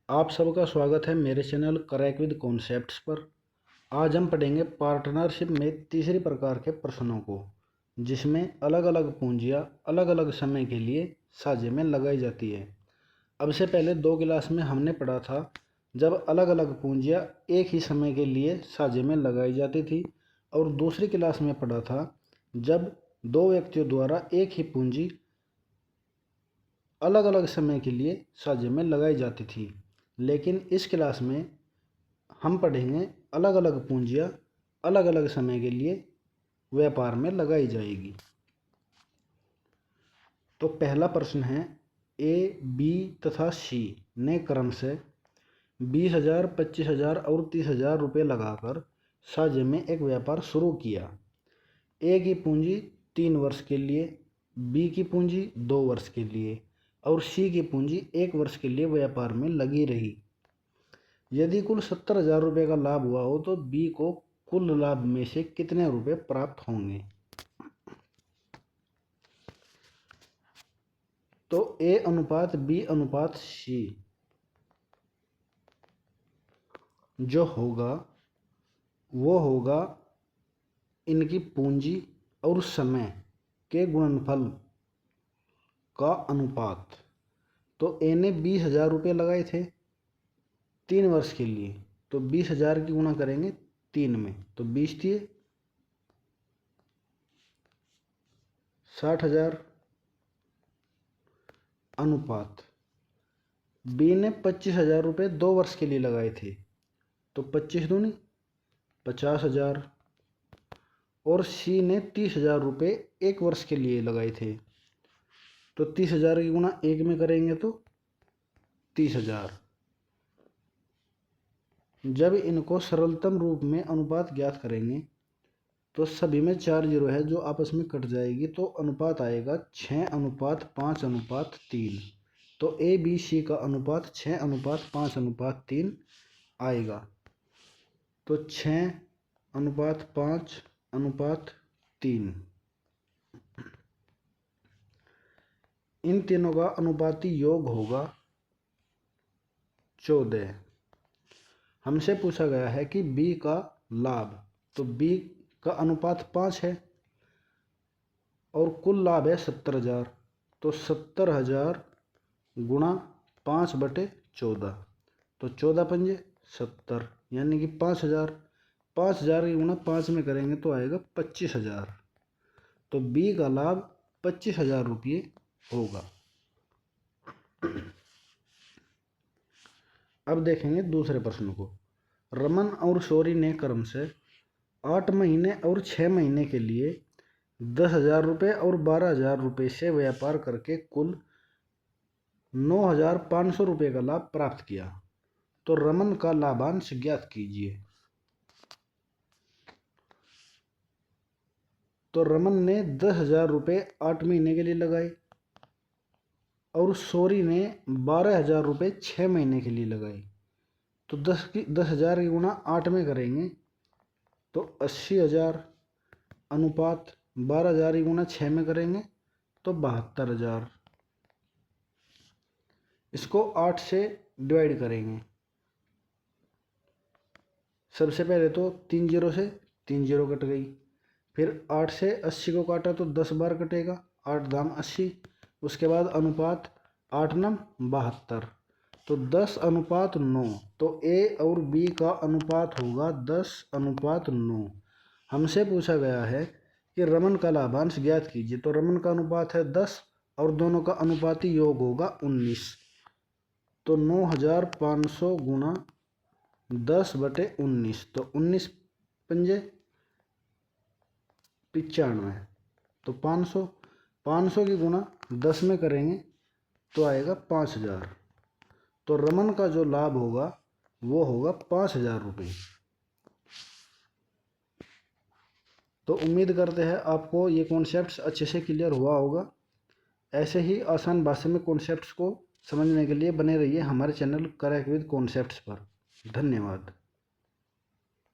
आप सबका स्वागत है मेरे चैनल क्रैक विद कॉन्सेप्ट्स पर। आज हम पढ़ेंगे पार्टनरशिप में तीसरी प्रकार के प्रश्नों को, जिसमें अलग अलग पूंजियां अलग अलग समय के लिए साझे में लगाई जाती है। अब से पहले 2 क्लास में हमने पढ़ा था जब अलग अलग पूंजियां एक ही समय के लिए साझे में लगाई जाती थी, और दूसरी क्लास में पढ़ा था जब 2 व्यक्तियों द्वारा एक ही पूंजी अलग अलग समय के लिए साझे में लगाई जाती थी। लेकिन इस क्लास में हम पढ़ेंगे अलग अलग पूंजियां अलग अलग समय के लिए व्यापार में लगाई जाएगी। तो पहला प्रश्न है, ए, बी तथा सी ने क्रम से 20,000, 25,000 और 30,000 रुपये लगाकर साझे में एक व्यापार शुरू किया। ए की पूंजी 3 वर्ष के लिए, बी की पूंजी 2 वर्ष के लिए और सी की पूंजी 1 वर्ष के लिए व्यापार में लगी रही। यदि कुल 70,000 रुपये का लाभ हुआ हो तो बी को कुल लाभ में से कितने रुपए प्राप्त होंगे? तो ए अनुपात बी अनुपात सी जो होगा वो होगा इनकी पूंजी और समय के गुणनफल का अनुपात। तो ए ने 20,000 रुपये लगाए थे 3 वर्ष के लिए, तो 20,000 की गुणा करेंगे 3 में, तो 20 दिए 60,000 अनुपात। बी ने 25,000 रुपये 2 वर्ष के लिए लगाए थे, तो 25 दूनी 50,000 और सी ने 30,000 रुपये 1 वर्ष के लिए लगाए थे, तो 30,000 की गुणा 1 में करेंगे तो 30,000। जब इनको सरलतम रूप में अनुपात ज्ञात करेंगे तो सभी में 4 जीरो है जो आपस में कट जाएगी, तो अनुपात आएगा 6:5:3। तो ए बी सी का अनुपात 6:5:3 आएगा। तो 6:5:3 इन तीनों का अनुपाती योग होगा 14। हमसे पूछा गया है कि बी का लाभ, तो बी का अनुपात 5 है और कुल लाभ है 70,000, तो 70,000 गुणा 5/14, तो 14 पंजे 70, यानी कि 5,000। 5,000 की गुणा 5 में करेंगे तो आएगा 25,000। तो बी का लाभ 25,000 रुपये होगा। अब देखेंगे दूसरे प्रश्न को। रमन और शौरी ने क्रम से 8 महीने और 6 महीने के लिए 10,000 रुपये और 12,000 रुपये से व्यापार करके कुल 9,500 रुपये का लाभ प्राप्त किया। तो रमन का लाभांश ज्ञात कीजिए। तो रमन ने 10,000 रुपये 8 महीने के लिए लगाए और शौरी ने 12,000 रुपये 6 महीने के लिए लगाए। तो 10,000 की गुणा 8 में करेंगे तो 80,000 अनुपात 12,000 की गुणा 6 में करेंगे तो 72,000। इसको 8 से डिवाइड करेंगे। सबसे पहले तो 3 जीरो से 3 जीरो कट गई, फिर 8 से 80 को काटा तो 10 बार कटेगा, 8 दाम 80। उसके बाद अनुपात 8 9 72, तो 10:9। तो ए और बी का अनुपात होगा 10:9। हमसे पूछा गया है कि रमन का लाभांश ज्ञात कीजिए। तो रमन का अनुपात है 10 और दोनों का अनुपाती योग होगा 19। तो 9,500 गुणा 10/19, तो 19 पंजे 95, तो 500 की गुणा 10 में करेंगे तो आएगा 5,000। तो रमन का जो लाभ होगा वो होगा 5,000 रुपये। तो उम्मीद करते हैं आपको ये कॉन्सेप्ट्स अच्छे से क्लियर हुआ होगा। ऐसे ही आसान भाषा में कॉन्सेप्ट्स को समझने के लिए बने रहिए हमारे चैनल क्रैक विद कॉन्सेप्ट्स पर। धन्यवाद।